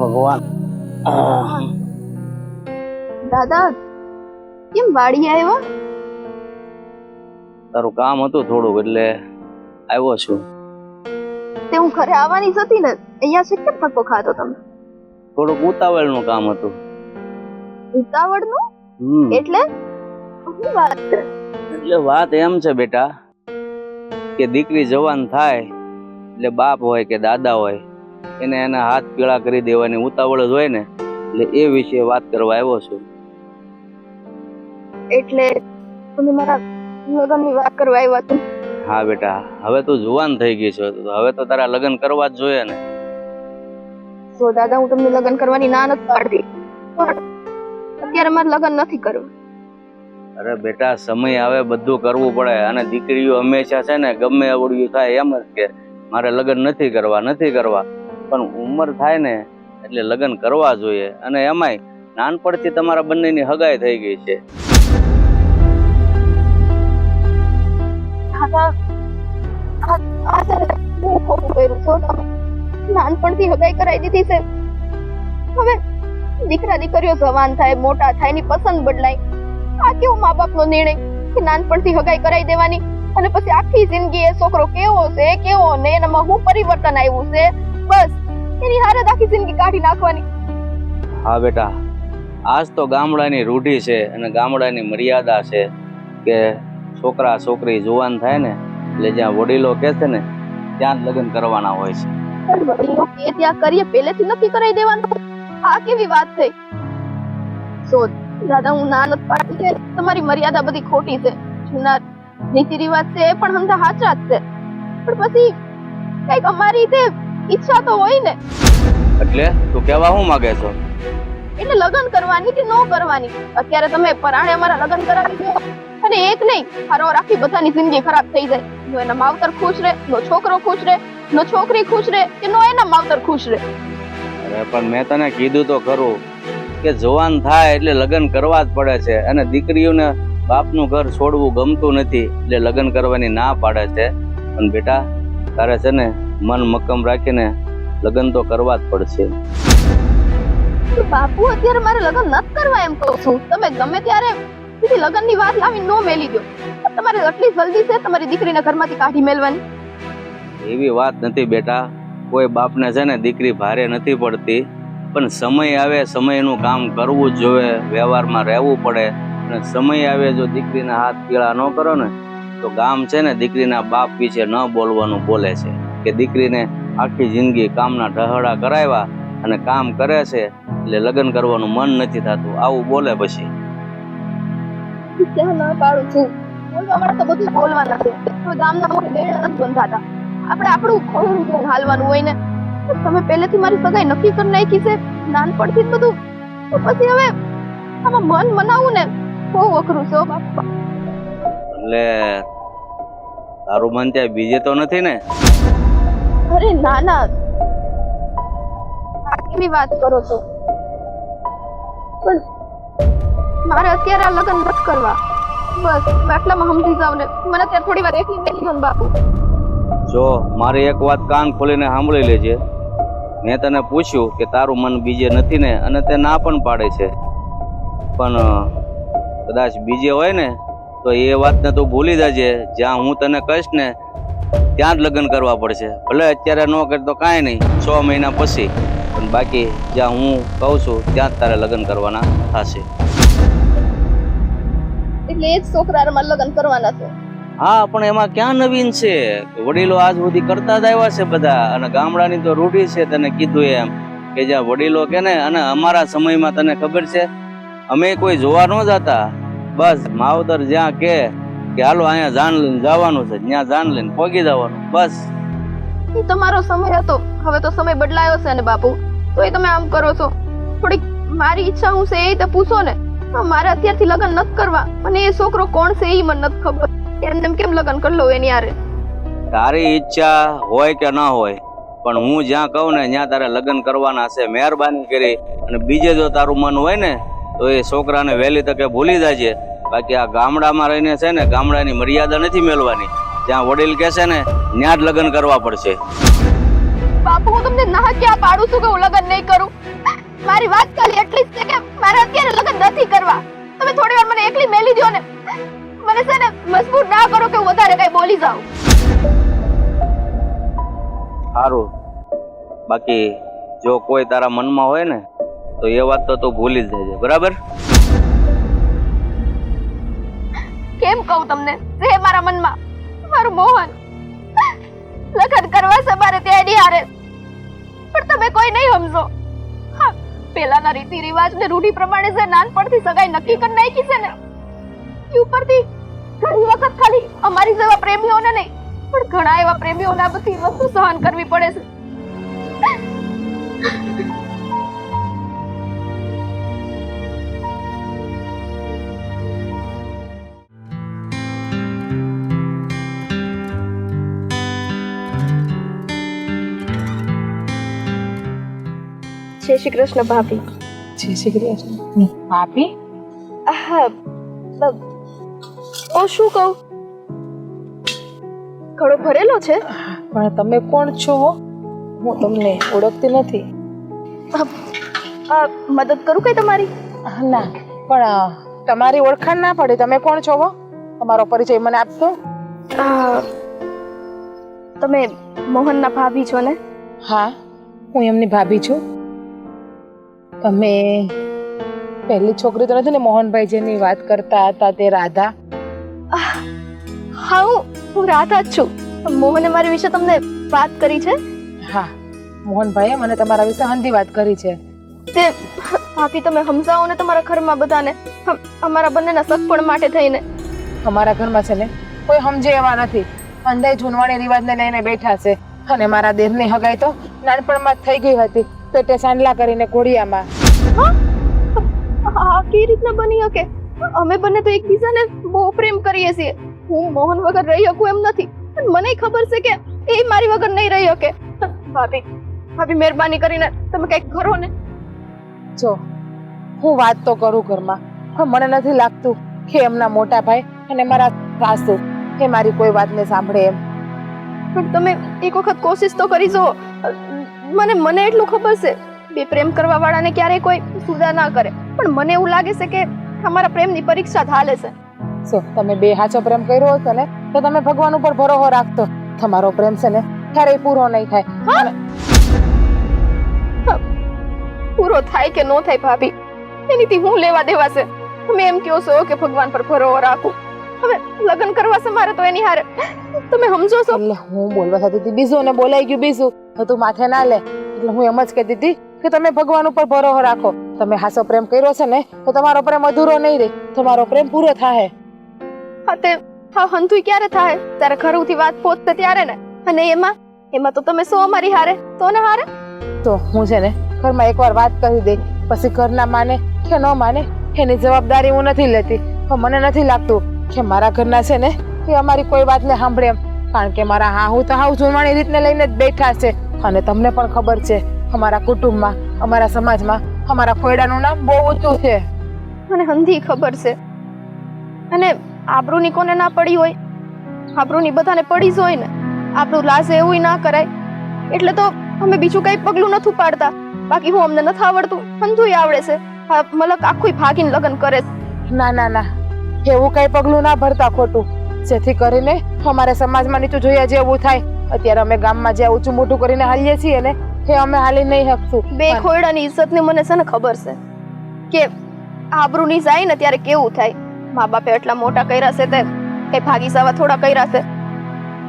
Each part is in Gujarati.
ભગવાન. દાદા કેમ વાડી આવ્યા? તારું કામ હતું થોડુંક એટલે આવ્યો છું. તે હું ઘરે આવવાની જ હતી ને, અહીંયા છે કેમ ધક્કો ખાધો તમે? થોડુંક ઉતાવળનું કામ હતું. ઉતાવળનું? એટલે શું વાત છે? એટલે વાત એમ છે બેટા કે દીકરી જવાન થાય એટલે બાપ હોય કે દાદા હોય એને એના હાથ પીળા કરી દેવાની ઉતાવળ જ હોય ને, એટલે એ વિશે વાત કરવા આવ્યો છું. એટલે તમે મારા લગ્નની વાત કરવા આવ્યા છો? હા બેટા, હવે તું જુવાન થઈ ગઈ છો તો હવે તો તારા લગ્ન કરવા જ જોઈએ ને. તો દાદા હું તમને લગ્ન કરવાની ના નથી પાડતી, પણ અત્યારે મારે લગ્ન નથી કરવું. અરે બેટા, સમય આવે બધું કરવું પડે, અને દીકરીઓ હંમેશા છે ને ગમે અવળ્યું થાય એમ જ કે મારે લગ્ન નથી કરવા, પણ ઉંમર થાય ને એટલે લગ્ન કરવા જોઈએ. અને એમાંય નાનપણથી તમારા બંનેની હગાઈ થઈ ગઈ છે. નાનપણથી હગાઈ કરાવી દીધી છે, હવે દીકરા દીકરીઓ જવાન થાય મોટા થાય ની પસંદ બદલાય. આ કેવો મા બાપ નો નિર્ણય કે નાનપણથી હગાઈ કરાવી દેવાની અને પછી આખી જિંદગી એ છોકરો કેવો છે કેવો ને એનામાં શું પરિવર્તન આવ્યું છે બસ એની હારે આખી જિંદગી કાઢી નાખવાની. હા બેટા, આજ તો ગામડાની રૂઢી છે અને ગામડાની મર્યાદા છે કે છોકરા છોકરી જુવાન થાય ને એટલે જ્યાં વડીલો કહે છે ને ત્યાં જ લગ્ન કરવાના હોય છે. વડીલો કે ત્યાં કરીએ પહેલેથી નક્કી કરાવી દેવાનું, આ કેવી વાત થઈ? સો દાદા હું ના નથી પાડતી કે તમારી મર્યાદા બધી ખોટી છે, જૂના રીતિ રિવાજ છે એ પણ હમણાં સાચા જ છે, પણ પછી કઈક અમારી રીતે ઈચ્છા તો હોય ને. એટલે તું કહેવા શું માંગે છો? એટલે લગ્ન કરવાની કે નો કરવાની? અત્યારે તમે પરાણે અમારા લગ્ન કરાવી દો અને એક નહીં હારો આખી બધાની જિંદગી ખરાબ થઈ જાય. નો એના માવતર ખુશ રહે, નો છોકરો ખુશ રહે, નો છોકરી ખુશ રહે કે નો એના માવતર ખુશ રહે. અરે પણ મેં તને કીધું તો ખરું કે જવાન થાય એટલે લગ્ન કરવા જ પડે છે, અને દીકરીઓને બાપનું ઘર છોડવું ગમતું નથી એટલે લગ્ન કરવાની ના પાડે છે. પણ બેટા તારે છે ને મન મક્કમ રાખીને લગ્ન તો કરવા જ પડશે. બાપુ અત્યારે મારે લગ્ન નથી કરવા એમ કહું છું, તમે ગમે ત્યારે સીધી લગ્નની વાત લાવી નો મેલી દો. તમારે આટલી જલ્દી છે તમારી દીકરીને ઘરમાંથી કાઢી મેલવાની? એવી વાત નથી બેટા, કોઈ બાપને છે ને દીકરી ભારે નથી પડતી, પણ સમય આવે સમયનું કામ કરવું જ જોઈએ, વ્યવહારમાં રહેવું પડે. અને સમય આવે જો દીકરીના હાથ પીળા ન કરો ને તો ગામ છે ને દીકરીના બાપ વિશે ન બોલવાનું બોલે છે કે દીકરીને આખી જિંદગી કામના ઢહડા કરાવ્યા અને કામ કરે છે એટલે લગ્ન કરવાનું મન નથી થતું, આવું બોલે. પછી ક્યાં ના પાડું છું, બોલવા મળે તો બધું બોલવાના છે. તો ગામના મોઢે બેડા નથી બંધાતા, આપણે આપણું ખોરું હાલવાનું હોય ને. તમે પહેલેથી મારી સગાઈ નક્કી કરી નાખી છે નાનપણથી જ બધું, તો પછી હવે આમાં મન મનાવું ને બહુ અઘરું છે બાપા. એટલે તારું મન ત્યાં બીજે તો નથી ને? અરે ના ના, આ કેવી વાત કરો છો? પણ મારે અત્યારે આ લગ્ન નથી કરવા, બસ આટલામાં સમજી જાવ ને. મને ત્યાં થોડી વાર એકલી બેસી દો ને બાપુ. જો મારી એક વાત કાન ખોલીને સાંભળી લેજે. મેં તને પૂછ્યું કે તારું મન બીજે નથી ને, અને તે ના પણ પાડે છે, પણ કદાચ બીજે હોય ને તો એ વાતને તું ભૂલી જજે. જ્યાં હું તને કહીશ ને ત્યાં જ લગ્ન કરવા પડશે, ભલે અત્યારે ન કરતો કાંઈ નહીં, 6 મહિના પછી, પણ બાકી જ્યાં હું કહું છું ત્યાં જ તારે લગ્ન કરવાના થશે. એટલે એ જ છોકરા મારે લગ્ન કરવાના છે? હા, પણ એમાં ક્યાં નવીન છે? વડીલો આજ સુધી કરતા જ આવ્યા છે બધા, અને ગામડાની તો રૂઢી છે. તને કીધું એમ કે જ્યાં વડીલો કે ને, અને અમારા સમયમાં તને ખબર છે અમે કોઈ જોવા ન જતા, બસ માવતર જ્યાં કે હાલો અહીંયા જાન લઈને જવાનું છે, ત્યાં જાન લઈને પોગી જવાનું, બસ. એ તમારો સમય હતો, હવે તો સમય બદલાયો છે ને બાપુ, તો એ તમે આમ કરો છો. થોડીક મારી ઈચ્છા હું છે એ તો પૂછો ને. મારે અત્યારથી લગ્ન નથી કરવા, અને એ છોકરો કોણ છે એ મને નથી ખબર, એમને કેમ લગ્ન કરી લઉં એની હારે? તારી ઈચ્છા હોય કે ના હોય, પણ હું જ્યાં કહું ને ત્યાં તારે લગ્ન કરવાના છે. મહેરબાની કરી અને બીજે જો તારું મન હોય ને તો એ છોકરાને વહેલી તકે ભૂલી જાજે. બાકી આ ગામડામાં રહીને છે ને ગામડાની મર્યાદા નથી મેળવાની, જ્યાં વડીલ કહેશે ને ત્યાં જ લગ્ન કરવા પડશે. બાપુ હું તમને ના ક્યાં પાડું છું કે હું લગ્ન નહીં કરું. મારી વાત ખાલી એટલી જ છે કે મારે અત્યારે લગ્ન નથી કરવા. તમે થોડી વાર મને એકલી મેલી દો ને. મને છે ને મજબૂર ના કરો કે હું વધારે કઈ બોલી જાઉં. સારું, બાકી જો કોઈ તારા મનમાં હોય ને તો એ વાત તો તું ભૂલી જ જજે, બરાબર? કેમ કહું તમને છે મારા મનમાં મારું મોહન. લગ્ન કરવા છે મારે ત્યાં એની હારે, પણ તમે કોઈ નહીં સમજો. હા, પેલાના રીતિ રિવાજ ને રૂઢિ પ્રમાણે જે નાનપણથી સગાઈ નક્કી કરી નાખી છે ને, એ ઉપરથી ઘણી વખત ખાલી અમારી જેવા પ્રેમીઓને નહીં પણ ઘણા એવા પ્રેમીઓને આ બધી વસ્તુ સહન કરવી પડે છે. જય શ્રી કૃષ્ણ ભાભી. જય શ્રી કૃષ્ણ. ભાભી? હા, ઓ શું કહું, ઘડો ભરેલો છે. પણ તમે કોણ છો? હું તમને ઓળખતી નથી. મદદ કરું કઈ તમારી? ના, પણ તમારી ઓળખાણ ના પડે. તમે કોણ છો? તમારો પરિચય મને આપશો? તમે મોહનના ભાભી છો ને? હા, હું એમની ભાભી છું. તમે પહેલી છોકરી તો નથી ને મોહનભાઈ જેની વાત કરતા હતા તે રાધા? હા, હું રાધા જ છું. મોહને મારી વિશે તમને વાત કરી છે? હા, મોહનભાઈએ મને તમારા વિશે હંધી વાત કરી છે. તે ભાભી તમે સમજાવો ને તમારા ઘરમાં બધાને, અમારા બંનેના સગપણ માટે થઈને. અમારા ઘરમાં છે ને કોઈ સમજે એવા નથી. અંધાઈ જૂનવાણી રિવાજને લઈને બેઠા છે. અને મારા દેરની હગાઈ તો નાનપણમાં જ થઈ ગઈ હતી, પેટે સાંડલા કરીને ઘોડિયામાં. આ કેવી રીતના બની શકે? અમે બંને તો એકબીજાને બહુ પ્રેમ કરીએ છીએ. હું મોહન વગર રહી શકું એમ નથી, પણ મને ખબર છે કે એ મારી વગર નહીં રહી શકે. ભાભી મહેરબાની કરીને તમે કંઈક કરો ને. જો હું વાત તો કરું ઘરમાં, પણ મને નથી લાગતું કે એમના મોટા ભાઈ અને મારા સાસુ એ મારી કોઈ વાતને સાંભળે એમ. પણ તમે એક વખત કોશિશ તો કરી જુઓ. મને એટલું ખબર છે બે પ્રેમ કરવા વાળાને ક્યારેય કોઈ સુધા ના કરે, પણ મને એવું લાગે છે કે અમારા પ્રેમની પરીક્ષા ચાલે છે. સો તમે બે હાચો પ્રેમ કર્યો હશે ને તો તમે ભગવાન ઉપર ભરોસો રાખતો. તમારો પ્રેમ છે ને ક્યારેય પૂરો નહીં થાય. પૂરો થાય કે નો થાય ભાભી, એનીથી હું લેવા દેવા છે? તમે એમ કહો છો કે ભગવાન પર ભરોસો રાખું. હવે લગ્ન કરવા છે મારે તો એની હારે, તમે સમજો છો? એટલે હું બોલવા થતી હતી બીજું ને બોલાઈ ગયું બીજું, તો તું માથે ના લે. એટલે હું એમ જ કહેતી હતી કે તમે ભગવાન ઉપર ભરોસો રાખો. તમે હાસો પ્રેમ કર્યો છે ને તો તમારો પ્રેમ અધૂરો નહીં રહે, તમારો પ્રેમ પૂરો થાય. હા હંતુય ક્યારે થાય? ત્યારે ઘરથી વાત પહોંચશે ત્યારે ને. અને એમાં તો તમે શું અમારી હારે તો ને હારે. તો હું છે ને ઘરમાં એકવાર વાત કરી દે, પછી ઘરના માને કે ન માને એની જવાબદારી હું નથી લેતી. પણ મને નથી લાગતું કે મારા ઘરના છે ને એ અમારી કોઈ વાતને સાંભળે એમ. કારણ કે મારા હાહુ તો હાવ જૂનવાણી રીતને લઈને જ બેઠા છે. અને તમને પણ ખબર છે અમારા કુટુંબમાં, અમારા સમાજમાં અમારા ખોયડાનું નામ બહુ ઊંચું છે. મને હંધી ખબર છે. અને આબરૂની કોને ના પડી હોય? આબરૂની બધાને પડી જ હોય ને. આપણું લાજે એવું ના કરાય. એટલે તો અમે બીજું કઈ પગલું નથી પાડતા. બાકી હું અમને નથી આવડતું, હંધુય આવડે છે. મલક આખું ભાગીને લગ્ન કરે છે. ના ના ના, એવું કઈ પગલું ના ભરતા ખોટું, જેથી કરીને અમારે સમાજમાં નીચું જોયા જેવું થાય. અત્યારે અમે ગામમાં જે ઊંચું મોટું કરીને હાલીએ છીએ ને એ અમે હાલી નહીં શકશું. બે ખોયડાની ઇજ્જતની મને છે ને ખબર છે કે આબરૂની જાય ને ત્યારે કેવું થાય. મા બાપે એટલા મોટા કર્યા છે તે કઈ ભાગી સાવા થોડા કર્યા છે,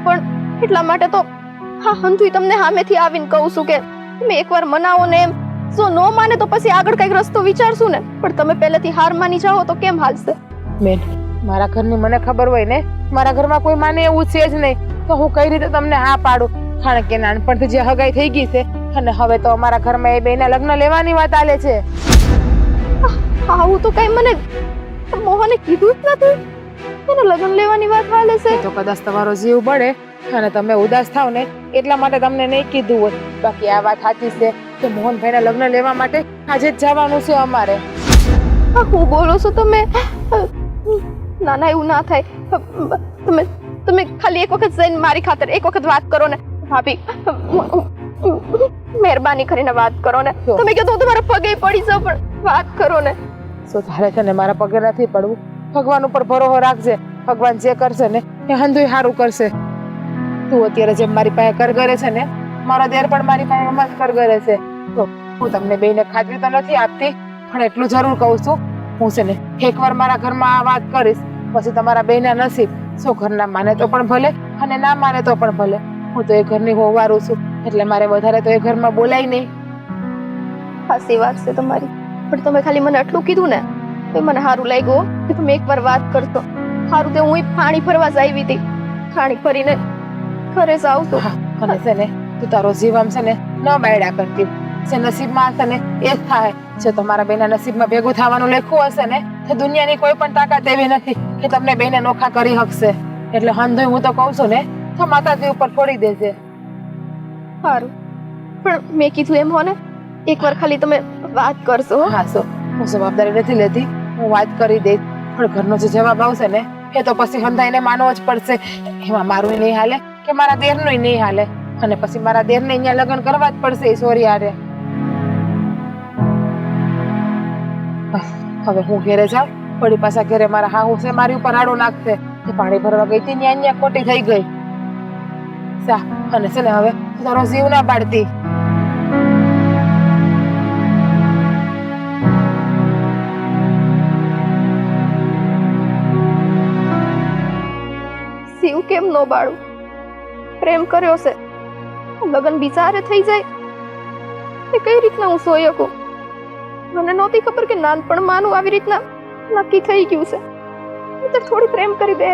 પણ એટલા માટે તો હા હંધુય તમને સામેથી આવીને કહું છું કે તમે એકવાર મનાવો ને. એમ જો નો માને તો પછી આગળ કઈક રસ્તો વિચારશું ને, પણ તમે પહેલેથી હાર માની જાઓ તો કેમ હાલશે? બેન, મારા ઘરની મને ખબર હોય ને, મારા ઘરમાં કોઈ માને એવું છે જ નહીં, તો હું કઈ રીતે તમને હા પાડું? કારણ કે નાનપણથી જે હગાઈ થઈ ગઈ છે અને હવે તો અમારા ઘરમાં એ બેના લગ્ન લેવાની વાત આલે છે. આવું તો કઈ મને મોહને કીધું જ નથી. એને લગ્ન લેવાની વાત હાલે છે તો કદાચ તમારો જીવ બળે અને તમે ઉદાસ થાવ ને એટલા માટે તમને નહીં કીધું હોય. બાકી આ વાત સાચી છે કે મોહનભાઈના લગ્ન લેવા માટે આજે જ જવાનું છે અમારે. હું બોલો છો તમે? ના ના એવું ના થાય. તમે ખાલી એક વખત જઈને મારી ખાતર એક વખત વાત કરો ને ભાભી. મહેરબાની કરીને વાત કરો ને. જો. તમે કહો તો હું તમારા પગે પડી જાઉં, પણ વાત કરો ને. શું તારે છે ને મારા પગે નથી પડવું? ભગવાન ઉપર ભરોસો રાખજે. ભગવાન જે કરશે ને એ હંધુય સારું કરશે. તું અત્યારે જેમ મારી પાસે કરગરે છે ને, મારો દેર પણ મારી પાસે એમ જ કરગરે છે. તો હું તમને બેયને ખાતરી તો નથી આપતી, પણ એટલું જરૂર કહું છું, હું છે ને એકવાર મારા ઘરમાં આ વાત કરીશ, પછી તમારા બેયના નસીબ. શું ઘરના માને તો પણ ભલે અને ના માને તો પણ ભલે, હું તો એ ઘરની હોવારું છું, એટલે મારે વધારે તો એ ઘરમાં બોલાય નહીં. સાચી વાત છે તમારી, પણ તમે ખાલી મને આટલું કીધું ને તો મને સારું લાગ્યું કે તમે એકવાર વાત કરશો. સારું તે હું પાણી ભરવા જ આવી હતી, પાણી ભરીને ઘરે જ આવશું. હા, અને છે ને તું તારો જીવ આમ છે ને ન બાયડા કરતી. જે નસીબમાં હશે ને એ જ થાય. જો તમારા બેના નસીબમાં ભેગું થવાનું લખ્યું હશે ને, તો દુનિયાની કોઈ પણ તાકાત એવી નથી કે તમને બેને નોખા કરી શકશે. એટલે હંધોય હું તો કહું છું ને, તો માતાજી ઉપર છોડી દેજે. સારું, પણ મેં કીધું એમ હો ને, એકવાર ખાલી તમે વાત કરશો. હા, હું જવાબદારી નથી લેતી, હું વાત કરી દઈશ, પણ ઘરનો જે જવાબ આવશે ને એ તો પછી હંધાઈને માનવો જ પડશે. એમાં મારું નહીં હાલે કે મારા દેરનું નહીં હાલે, અને પછી મારા દેરને અહીંયા લગ્ન કરવા જ પડશે. સોરી હારે. હવે હું ઘેરે જાઉં, વળી પાછા ઘરે મારા હાહુ છે મારી ઉપર આડો નાખશે કે પાણી ભરવા ગઈ હતી ને અહીંયા ખોટી થઈ ગઈ. સા અને છે ને હવે તારો જીવ ના પાડતી. શિવ કેમ નો બાળું? પ્રેમ કર્યો છે, લગ્ન બિચારે થઈ જાય એ કઈ રીતના હું સોઈ શકું? મને નહોતી ખબર કે નાનપણ માનું આવી રીતના નક્કી થઈ ગયું છે. થોડી પ્રેમ કરી દે.